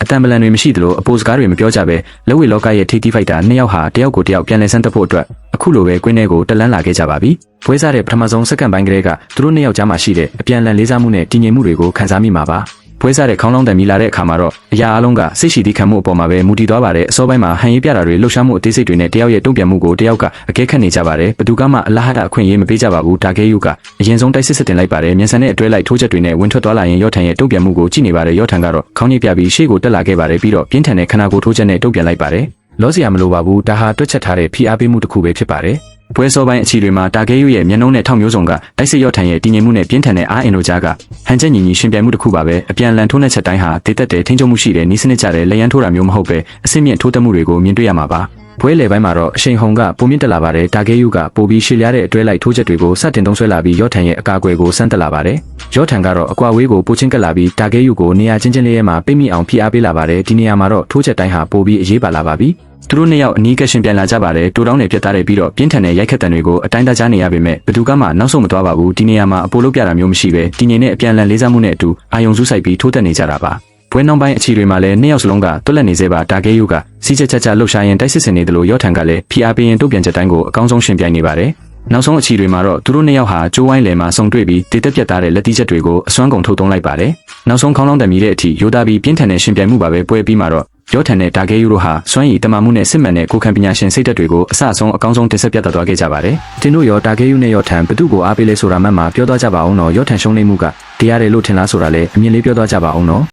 အတန်ပလန်တွေမရှိသလိုအပိုစကားတွေမပြောကြပဲလက်ဝဲလောကရဲ့ထိတီးဖိုက်တာနှစ်ယောက်ဟာတယောက်ကိုတယောက်ပြန်လည်ဆန်းသက်ဖို့အတွက်အခုလိုပဲကွင်းထဲကိုတလန်းလာခဲ့ကြပါပြီ။ပွဲစားတဲ့ပထမဆုံးစက္ကန့်ပိုင်းကလေးကသူတို့နှစ်ယောက်ကြားမှာရှိတဲ့အပြန်လည်လေးစားမှုနဲ့တည်ငြိမ်မှုတွေကိုခံစားမိမှာပါ။ပွဲစားတဲ့ခေါင်းလောင်းတန်မြည်လာတဲ့အခါမှာတော့အရာအလုံးကစိတ်ရှိသည့်ခံမှုအပေါ်မှာပဲမူတည်သွားပါတယ်။အစောပိုင်းမှာဟန်ရေးပြတာတွေလှုပ်ရှားမှုအသေးစိတ်တွေနဲ့တယောက်ရဲ့တုံ့ပြန်မှုကိုတယောက်ကအကဲခတ်နေကြပါတယ်။ဘသူကမှအလားဟဒအခွင့်အရေးမပေးကြပါဘူး။တာဂဲယူကအရင်ဆုံးတိုက်စစ်တင်လိုက်ပါတယ်။မြန်ဆန်တဲ့အတွဲလိုက်ထိုးချက်တွေနဲ့ဝင်ထွက်သွားလာရင်ရော့ထန်ရဲ့တုံ့ပြန်မှုကိုကြည့်နေပါတယ်။ရော့ထန်ကတော့ခေါင်းညှိပြပြီးရှေ့ကိုတက်လာခဲ့ပါတယ်ပြီးတော့ပြင်းထန်တဲ့ခနာကိုထိုးချက်နဲ့တုံ့ပြန်လိုက်ပါတယ်။လောစရာမလိုပါဘူး။ဒါဟာတွက်ချက်ထားတဲ့ဖိအားပေးမှုတစ်ခုပဲဖြစ်ပါတယ်။ပွဲစောပိုင်းအခြေတွေမှာတာဂဲယူရဲ့မျက်နှာနဲ့ထောက်မျိုးစုံကတိုက်စစ်ရော့ထန်ရဲ့တည်ငြိမ်မှုနဲ့ပြင်းထန်တဲ့အားအင်တို့ကြားကဟန်ချက်ညီညီရှင်ပြိုင်မှုတစ်ခုပါပဲအပြန်လန်ထိုးနှက်ချက်တိုင်းဟာဒေသက်တဲ့ထိန်းချုပ်မှုရှိတဲ့နီးစနစ်ကြတဲ့လက်ရန်ထိုးတာမျိုးမဟုတ်ပဲအစစ်မြင့်ထိုးတက်မှုတွေကိုမြင်တွေ့ရမှာပါပွဲလေပိုင်းမှာတော့အရှိန်ဟုန်ကပုံမြင့်တက်လာပါတယ်တာဂဲယူကပိုပြီးရှည်လျားတဲ့အတွဲလိုက်ထိုးချက်တွေကိုစတင်သုံးဆွဲလာပြီးရော့ထန်ရဲ့အကာအကွယ်ကိုစမ်းတက်လာပါတယ်ရော့ထန်ကတော့အကွာဝေးကိုပိုချင်းကပ်လာပြီးတာဂဲယူကိုနေရာချင်းချင်းလေးရဲ့မှာပိတ်မိအောင်ဖိအားပေးလာပါတယ်ဒီနေရာမှာတော့ထိုးချက်တိုင်းဟာပိုပြီးအရေးပါလာပါပြီသူတို့နှစ်ယောက်အနီးကပ်ရှင်ပြန်လာကြပါတယ်တိုးတောင်းနေပြတ်သားတဲ့ပြီးတော့ပြင်းထန်တဲ့ရိုက်ခတ်တံတွေကိုအတိုင်းသားကြားနေရပေမဲ့ဘယ်သူကမှနောက်ဆုံးမသွားပါဘူးဒီနေရာမှာအပိုလုပ်ပြတာမျိုးမရှိပဲတည်ငြိမ်တဲ့အပြန်လန်လေးစားမှုနဲ့အတူအာယုံစုဆိုင်ပြီးထိုးတက်နေကြတာပါပွဲနောက်ပိုင်းအခြေတွေမှာလည်းနှစ်ယောက်စလုံးကတွက်လက်နေစေပါတာဂဲယူကစီးချက်ချက်လှုပ်ရှားရင်တိုက်စစ်ဆင်နေတယ်လို့ရော့ထန်ကလည်းဖိအားပေးရင်တုံ့ပြန်ချက်တိုင်းကိုအကောင်းဆုံးရှင်ပြိုင်နေပါတယ်နောက်ဆုံးအခြေတွေမှာတော့သူတို့နှစ်ယောက်ဟာကျိုးဝိုင်းလယ်မှာဆုံတွေ့ပြီးတေတက်ပြတ်သားတဲ့လက်တီးချက်တွေကိုအစွမ်းကုန်ထုတ်သုံးလိုက်ပါတယ်နောက်ဆုံးခေါင်းလောင်းတံမြည်တဲ့အထိရိုးသားပြီးပြင်းထန်တဲ့ရှင်ပြိုင်မှုပါပဲပွဲပြီးမှာတော့ရော့ထန်တဲ့တာဂဲယူတို့ဟာစွမ်းရည်တမန်မှုနဲ့စစ်မှန်တဲ့ကိုခံပညာရှင်စိတ်ဓာတ်တွေကိုအစအဆုံးအကောင်းဆုံးတင်ဆက်ပြသသွားခဲ့ကြပါတယ်တင်တို့ရောတာဂဲယူနဲ့ရော့ထန်ဘသူ့ကိုအားပေးလဲဆိုတာမှတ်မှာပြောသွားကြပါအောင်နော်ရော့ထန်ရှုံးနေမှုကတရားတယ်လို့ထင်လားဆိုတာလည်းအမြင်လေးပြောသွားကြပါအောင်နော်